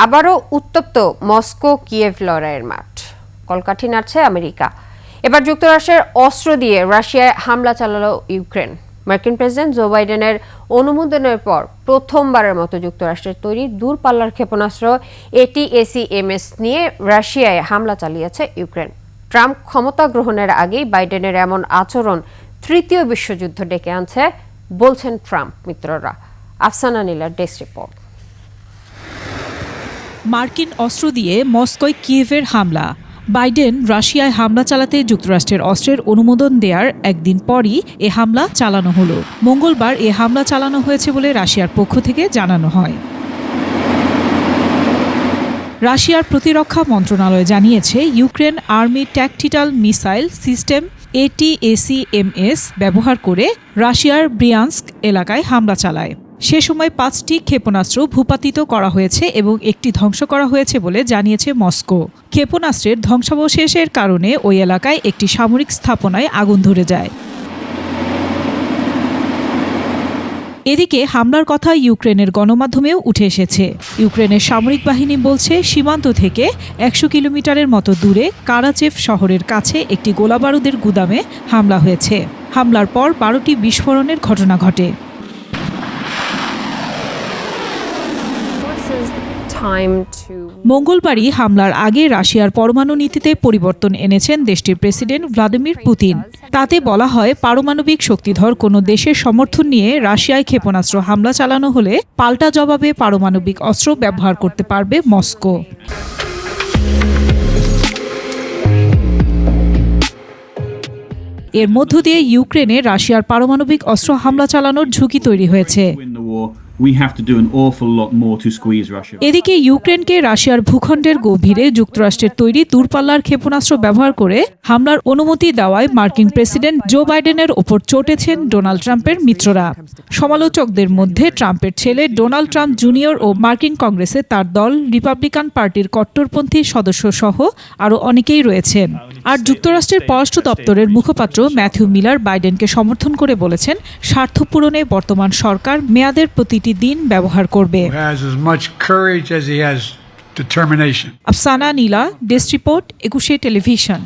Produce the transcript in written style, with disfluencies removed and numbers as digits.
আবারও উত্তপ্ত Moscow Kyiv লড়াইয়ের মাঠ। কলকাঠি নাড়ছে আমেরিকা। এবার যুক্তরাষ্ট্রের অস্ত্র দিয়ে রাশিয়ায় হামলা চালালো ইউক্রেন। মার্কিন প্রেসিডেন্ট জো বাইডেনের অনুমোদনের পর প্রথমবারের মতো যুক্তরাষ্ট্রের তৈরি দূরপাল্লার ক্ষেপণাস্ত্র ATACMS নিয়ে রাশিয়ায় হামলা চালিয়েছে ইউক্রেন। ট্রাম্প ক্ষমতা গ্রহণের আগেই বাইডেনের এমন আচরণ তৃতীয় বিশ্বযুদ্ধ ডেকে আনছে বলছেন ট্রাম্প মিত্ররা। আফসানা নীলার ডেস্ক রিপোর্ট। মার্কিন অস্ত্র দিয়ে মস্কোয় কিয়েভের হামলা। বাইডেন রাশিয়ায় হামলা চালাতে যুক্তরাষ্ট্রের অস্ত্রের অনুমোদন দেওয়ার একদিন পরই এ হামলা চালানো হলো। মঙ্গলবার এ হামলা চালানো হয়েছে বলে রাশিয়ার পক্ষ থেকে জানানো হয়। রাশিয়ার প্রতিরক্ষা মন্ত্রণালয় জানিয়েছে, Ukraine army tactical missile system ATACMS ব্যবহার করে রাশিয়ার ব্রিয়ান্স্ক এলাকায় হামলা চালায়। সে সময় 5টি ক্ষেপণাস্ত্র ভূপাতিত করা হয়েছে এবং একটি ধ্বংস করা হয়েছে বলে জানিয়েছে মস্কো। ক্ষেপণাস্ত্রের ধ্বংসাবশেষের কারণে ওই এলাকায় একটি সামরিক স্থাপনায় আগুন ধরে যায়। এদিকে হামলার কথা ইউক্রেনের গণমাধ্যমেও উঠে এসেছে। ইউক্রেনের সামরিক বাহিনী বলছে, সীমান্ত থেকে 100 কিলোমিটারের মতো দূরে কারাচেভ শহরের কাছে একটি গোলাবারুদের গুদামে হামলা হয়েছে। হামলার পর 12টি বিস্ফোরণের ঘটনা ঘটে। মঙ্গলবারই হামলার আগে রাশিয়ার পরমাণু নীতিতে পরিবর্তন এনেছেন দেশটির প্রেসিডেন্ট ভ্লাদিমির পুতিন। তাতে বলা হয়, পারমাণবিক শক্তিধর কোনো দেশের সমর্থন নিয়ে রাশিয়ায় ক্ষেপণাস্ত্র হামলা চালানো হলে পাল্টা জবাবে পারমাণবিক অস্ত্র ব্যবহার করতে পারবে মস্কো। এর মধ্য দিয়ে ইউক্রেনে রাশিয়ার পারমাণবিক অস্ত্র হামলা চালানোর ঝুঁকি তৈরি হয়েছে। এদিকে ইউক্রেনকে রাশিয়ার ভূখণ্ডের গভীরে যুক্তরাষ্ট্রের তৈরি দূরপাল্লার ক্ষেপণাস্ত্র ব্যবহার করে হামলার অনুমতি দেওয়ায় মার্কিন প্রেসিডেন্ট জো বাইডেনের ওপর চটেছেন ডোনাল্ড ট্রাম্পের মিত্ররা। সমালোচকদের মধ্যে ট্রাম্পের ছেলে ডোনাল্ড ট্রাম্প জুনিয়র ও মার্কিন কংগ্রেসে তার দল রিপাবলিকান পার্টির কট্টরপন্থী সদস্য সহ আরও অনেকেই রয়েছেন। আর যুক্তরাষ্ট্রের পররাষ্ট্র দপ্তরের মুখপাত্র ম্যাথিউ মিলার বাইডেনকে সমর্থন করে বলেছেন, স্বার্থ পূরণে বর্তমান সরকার মেয়াদের প্রতিটি দিন ব্যবহার করবে। আফসানা নীলা, ডেস্ক রিপোর্ট, 21 টেলিভিশন।